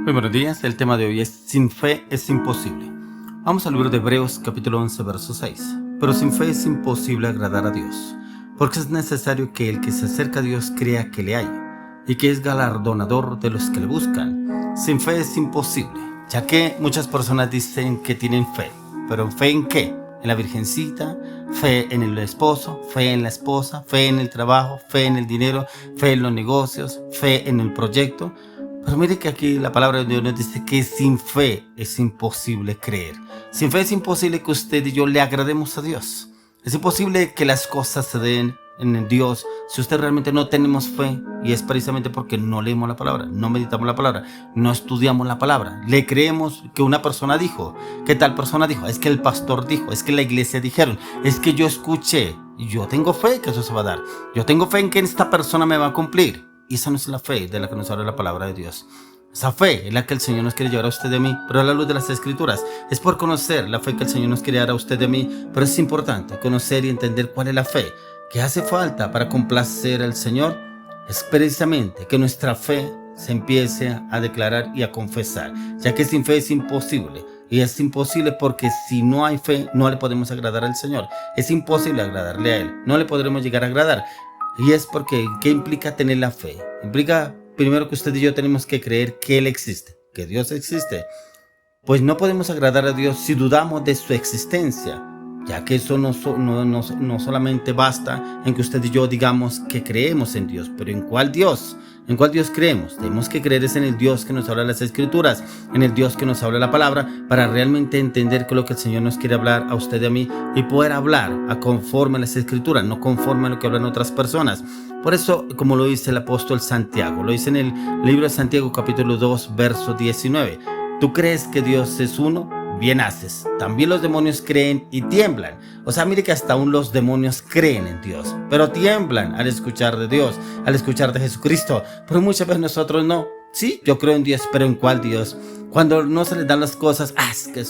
Muy buenos días, el tema de hoy es sin fe es imposible. Vamos al libro de Hebreos capítulo 11 verso 6. Pero sin fe es imposible agradar a Dios, porque es necesario que el que se acerca a Dios crea que le hay, y que es galardonador de los que le buscan. Sin fe es imposible, ya que muchas personas dicen que tienen fe, pero ¿fe en qué? En la virgencita, fe en el esposo, fe en la esposa, fe en el trabajo, fe en el dinero, fe en los negocios, fe en el proyecto. Pero mire que aquí la palabra de Dios nos dice que sin fe es imposible creer. Sin fe es imposible que usted y yo le agrademos a Dios. Es imposible que las cosas se den en Dios si usted realmente no tenemos fe, y es precisamente porque no leemos la palabra, no meditamos la palabra, no estudiamos la palabra. Le creemos que una persona dijo, que tal persona dijo, es que el pastor dijo, es que la iglesia dijeron, es que yo escuché. Y yo tengo fe que eso se va a dar. Yo tengo fe en que esta persona me va a cumplir. Y esa no es la fe de la que nos habla la palabra de Dios. Esa fe es la que el Señor nos quiere llevar a usted y a mí, pero a la luz de las Escrituras. Es por conocer la fe que el Señor nos quiere dar a usted y a mí, pero es importante conocer y entender cuál es la fe que hace falta para complacer al Señor. Es precisamente que nuestra fe se empiece a declarar y a confesar, ya que sin fe es imposible. Y es imposible porque si no hay fe, no le podemos agradar al Señor. Es imposible agradarle a Él. No le podremos llegar a agradar. Y es porque, ¿qué implica tener la fe? Implica, primero, que usted y yo tenemos que creer que Él existe, que Dios existe. Pues no podemos agradar a Dios si dudamos de su existencia, ya que eso no solamente basta en que usted y yo digamos que creemos en Dios, pero ¿en cuál Dios? ¿En cuál Dios creemos? Tenemos que creer es en el Dios que nos habla las Escrituras, en el Dios que nos habla la palabra, para realmente entender que lo que el Señor nos quiere hablar a usted y a mí, y poder hablar a conforme a las Escrituras, no conforme a lo que hablan otras personas. Por eso, como lo dice el apóstol Santiago, lo dice en el libro de Santiago capítulo 2 verso 19. ¿Tú crees que Dios es uno? Bien haces. También los demonios creen y tiemblan. O sea, mire que hasta aún los demonios creen en Dios, pero tiemblan al escuchar de Dios, al escuchar de Jesucristo. Pero muchas veces nosotros no. Sí, yo creo en Dios, pero ¿en cuál Dios? Cuando no se les dan las cosas, es que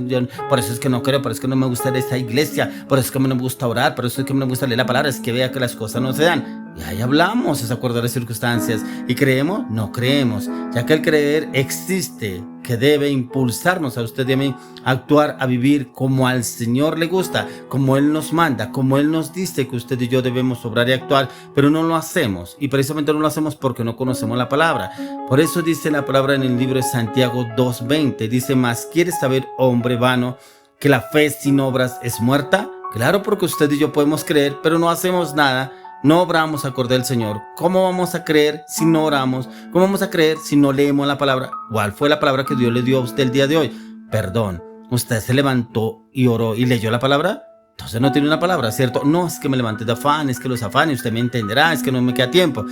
yo, por eso es que no creo, por eso es que no me gusta esta iglesia, por eso es que no me gusta orar, por eso es que no me gusta leer la palabra, es que vea que las cosas no se dan. Y ahí hablamos, es acuerdo a las circunstancias. ¿Y creemos? No creemos, ya que el creer existe, que debe impulsarnos a usted y a mí a actuar, a vivir como al Señor le gusta, como Él nos manda, como Él nos dice que usted y yo debemos obrar y actuar, pero no lo hacemos, y precisamente no lo hacemos porque no conocemos la palabra. Por eso dice la palabra en el libro de Santiago 2:20, dice: ¿Mas quieres saber, hombre vano, que la fe sin obras es muerta? Claro, porque usted y yo podemos creer, pero no hacemos nada. No obramos acorde al Señor. ¿Cómo vamos a creer si no oramos? ¿Cómo vamos a creer si no leemos la palabra? ¿Cuál fue la palabra que Dios le dio a usted el día de hoy? Perdón, ¿usted se levantó y oró y leyó la palabra? Entonces no tiene una palabra, ¿cierto? No, es que me levanté de afán, es que los afanes, usted me entenderá, es que no me queda tiempo.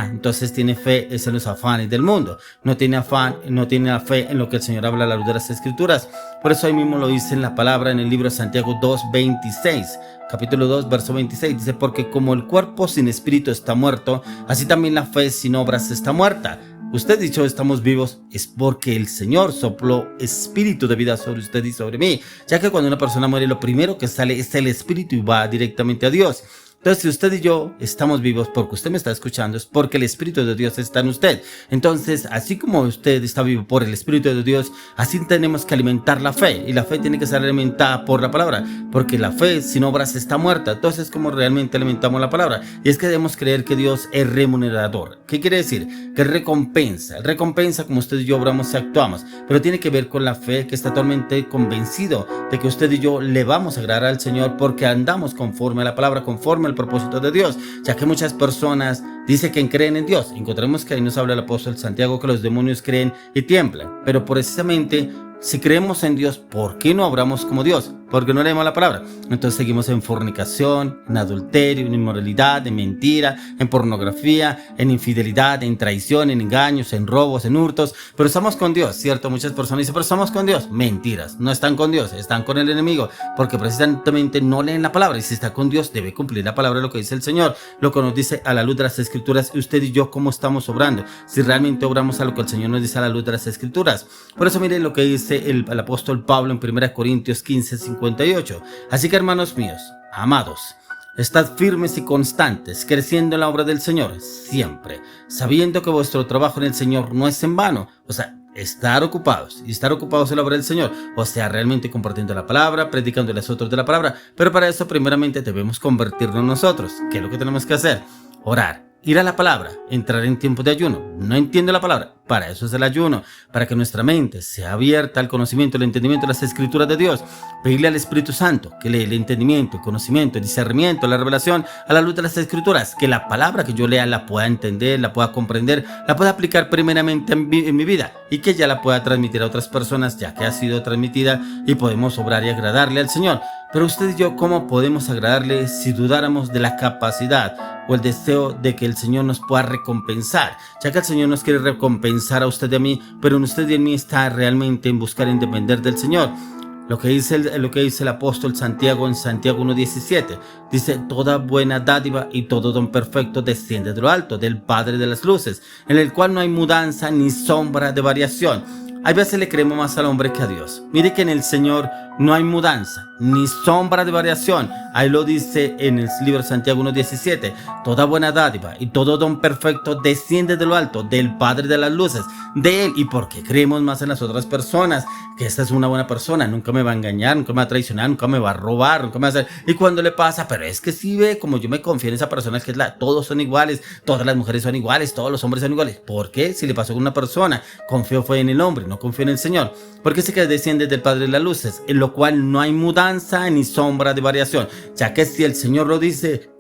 Entonces tiene fe es en los afanes del mundo. No tiene afán, no tiene la fe en lo que el Señor habla a la luz de las Escrituras. Por eso ahí mismo lo dice en la palabra en el libro de Santiago 2:26. Capítulo 2, verso 26, dice: porque como el cuerpo sin espíritu está muerto, así también la fe sin obras está muerta. Usted dicho estamos vivos es porque el Señor sopló espíritu de vida sobre usted y sobre mí, ya que cuando una persona muere lo primero que sale es el espíritu y va directamente a Dios. Entonces, si usted y yo estamos vivos porque usted me está escuchando, es porque el Espíritu de Dios está en usted. Entonces, así como usted está vivo por el Espíritu de Dios, así tenemos que alimentar la fe. Y la fe tiene que ser alimentada por la palabra, porque la fe sin obras está muerta. Entonces, ¿cómo realmente alimentamos la palabra? Y es que debemos creer que Dios es remunerador. ¿Qué quiere decir? Que recompensa. Él recompensa como usted y yo obramos y actuamos. Pero tiene que ver con la fe, que está totalmente convencido de que usted y yo le vamos a agradar al Señor porque andamos conforme a la palabra, conforme el propósito de Dios, ya que muchas personas dicen que creen en Dios. Encontremos que ahí nos habla el apóstol Santiago que los demonios creen y tiemblan, pero precisamente si creemos en Dios, ¿por qué no obramos como Dios? Porque no leemos la palabra. Entonces seguimos en fornicación, en adulterio, en inmoralidad, en mentira, en pornografía, en infidelidad, en traición, en engaños, en robos, en hurtos. Pero estamos con Dios, ¿cierto? Muchas personas dicen, pero estamos con Dios. Mentiras, no están con Dios, están con el enemigo, porque precisamente no leen la palabra. Y si está con Dios, debe cumplir la palabra, lo que dice el Señor, lo que nos dice a la luz de las Escrituras. Y usted y yo, ¿cómo estamos obrando? Si realmente obramos a lo que el Señor nos dice a la luz de las Escrituras. Por eso miren lo que dice el apóstol Pablo en 1 Corintios 15:58. Así que, hermanos míos, amados, estad firmes y constantes, creciendo en la obra del Señor, siempre, sabiendo que vuestro trabajo en el Señor no es en vano. O sea, estar ocupados y estar ocupados en la obra del Señor, o sea, realmente compartiendo la palabra, predicándoles a otros de la palabra, pero para eso primeramente debemos convertirnos nosotros. ¿Qué es lo que tenemos que hacer? Orar, ir a la palabra, entrar en tiempos de ayuno. No entiendo la palabra, para eso es el ayuno, para que nuestra mente sea abierta al conocimiento, al entendimiento de las escrituras de Dios. Pedirle al Espíritu Santo que le dé el entendimiento, el conocimiento, el discernimiento, la revelación a la luz de las escrituras, que la palabra que yo lea la pueda entender, la pueda comprender, la pueda aplicar primeramente en mi vida y que ya la pueda transmitir a otras personas, ya que ha sido transmitida, y podemos obrar y agradarle al Señor. Pero usted y yo, ¿cómo podemos agradarle si dudáramos de la capacidad o el deseo de que el Señor nos pueda recompensar? Ya que el Señor nos quiere recompensar a usted y a mí, pero en usted y en mí está realmente en buscar en depender del Señor. Lo que dice el apóstol Santiago en Santiago 1:17, dice: toda buena dádiva y todo don perfecto desciende de lo alto, del Padre de las luces, en el cual no hay mudanza ni sombra de variación. Hay veces le creemos más al hombre que a Dios. Mire que en el Señor no hay mudanza ni sombra de variación. Ahí lo dice en el libro de Santiago 1:17. Toda buena dádiva y todo don perfecto desciende de lo alto, del Padre de las luces, de Él. ¿Y por qué creemos más en las otras personas? Que esta es una buena persona, nunca me va a engañar, nunca me va a traicionar, nunca me va a robar, nunca me va a hacer. Y cuando le pasa, pero es que si ve, como yo me confío en esa persona, es que todos son iguales, todas las mujeres son iguales, todos los hombres son iguales. ¿Por qué? Si le pasó con una persona, confío fue en el hombre, no confío en el Señor. Porque sé que desciende del Padre de las luces, en lo cual no hay mudanza ni sombra de variación, ya que si el Señor lo dice,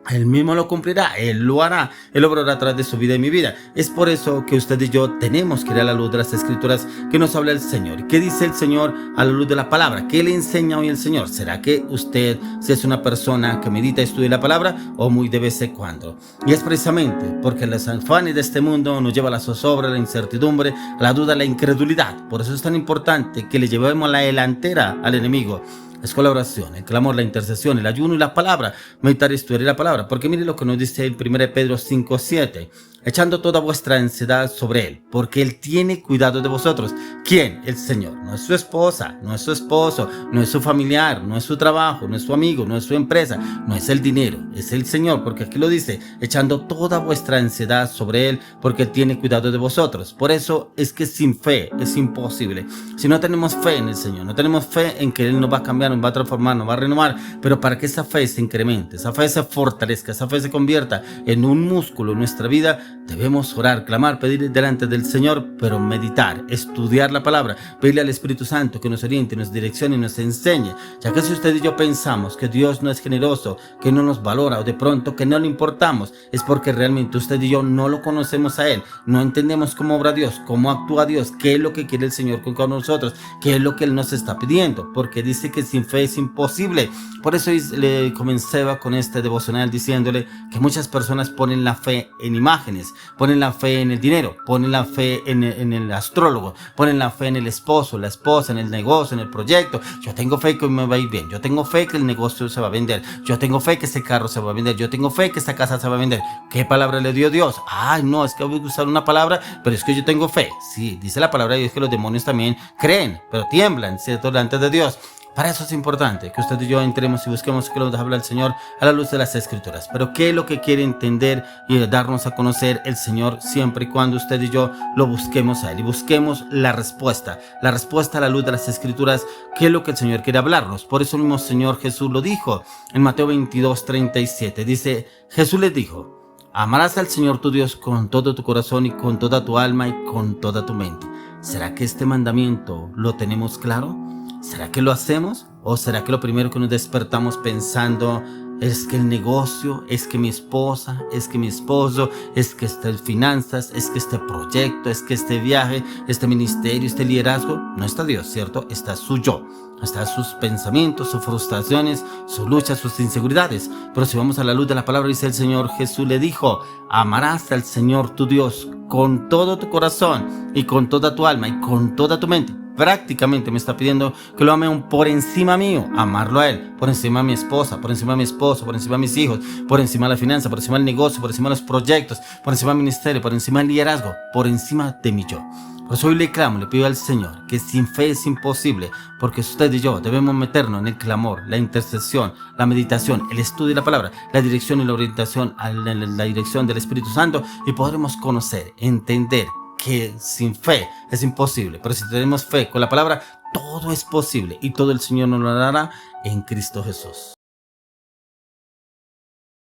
Él mismo lo cumplirá, Él lo hará, Él obrará a través de su vida y mi vida. Es por eso que usted y yo tenemos que ir a la luz de las escrituras que nos habla el Señor. ¿Qué dice el Señor a la luz de la palabra? ¿Qué le enseña hoy el Señor? ¿Será que usted si es una persona que medita y estudia la palabra, o muy de vez en cuando? Y es precisamente porque los afanes de este mundo nos lleva a la zozobra, a la incertidumbre, a la duda, a la incredulidad. Por eso es tan importante que le llevemos la delantera al enemigo. Es con la oración, el clamor, la intercesión, el ayuno y la palabra, meditar y estudiar la palabra. Porque mire lo que nos dice en 1 Pedro 5:7, echando toda vuestra ansiedad sobre Él, porque Él tiene cuidado de vosotros. ¿Quién? El Señor. No es su esposa, no es su esposo, no es su familiar, no es su trabajo, no es su amigo, no es su empresa, no es el dinero, es el Señor. Porque aquí lo dice, echando toda vuestra ansiedad sobre Él, porque Él tiene cuidado de vosotros. Por eso es que sin fe es imposible. Si no tenemos fe en el Señor, no tenemos fe en que Él nos va a cambiar, nos va a transformar, nos va a renovar, pero para que esa fe se incremente, esa fe se fortalezca, esa fe se convierta en un músculo en nuestra vida, debemos orar, clamar, pedir delante del Señor, pero meditar, estudiar la palabra, pedirle al Espíritu Santo que nos oriente, nos direccione y nos enseñe. Ya que si usted y yo pensamos que Dios no es generoso, que no nos valora o de pronto que no le importamos, es porque realmente usted y yo no lo conocemos a Él, no entendemos cómo obra Dios, cómo actúa Dios, qué es lo que quiere el Señor con nosotros, qué es lo que Él nos está pidiendo, porque dice que sin fe es imposible. Por eso le comenzaba con este devocional diciéndole que muchas personas ponen la fe en imágenes, ponen la fe en el dinero, ponen la fe en el astrólogo, ponen la fe en el esposo, la esposa, en el negocio, en el proyecto. Yo tengo fe que me va a ir bien, yo tengo fe que el negocio se va a vender, yo tengo fe que ese carro se va a vender, yo tengo fe que esta casa se va a vender. ¿Qué palabra le dio Dios? Ay, no, es que voy a usar una palabra, pero es que yo tengo fe. Sí, dice la palabra de Dios que los demonios también creen, pero tiemblan, ¿cierto?, delante de Dios. Para eso es importante que usted y yo entremos y busquemos que nos habla el Señor a la luz de las Escrituras. Pero ¿qué es lo que quiere entender y darnos a conocer el Señor siempre y cuando usted y yo lo busquemos a Él y busquemos la respuesta a la luz de las Escrituras? ¿Qué es lo que el Señor quiere hablarnos? Por eso mismo Señor Jesús lo dijo en Mateo 22:37. Dice, Jesús les dijo: amarás al Señor tu Dios con todo tu corazón y con toda tu alma y con toda tu mente. ¿Será que este mandamiento lo tenemos claro? ¿Será que lo hacemos? ¿O será que lo primero que nos despertamos pensando es que el negocio, es que mi esposa, es que mi esposo, es que estas finanzas, es que este proyecto, es que este viaje, este ministerio, este liderazgo? No está Dios, ¿cierto? Está su yo, está sus pensamientos, sus frustraciones, sus luchas, sus inseguridades. Pero si vamos a la luz de la palabra, dice el Señor Jesús le dijo: amarás al Señor tu Dios con todo tu corazón y con toda tu alma y con toda tu mente. Prácticamente me está pidiendo que lo ame por encima mío, amarlo a Él, por encima de mi esposa, por encima de mi esposo, por encima de mis hijos, por encima de la finanza, por encima del negocio, por encima de los proyectos, por encima del ministerio, por encima del liderazgo, por encima de mi yo. Por eso hoy le clamo, le pido al Señor que sin fe es imposible, porque usted y yo debemos meternos en el clamor, la intercesión, la meditación, el estudio de la palabra, la dirección y la orientación a la dirección del Espíritu Santo, y podremos conocer, entender que sin fe es imposible, pero si tenemos fe con la palabra, todo es posible y todo el Señor nos lo dará en Cristo Jesús.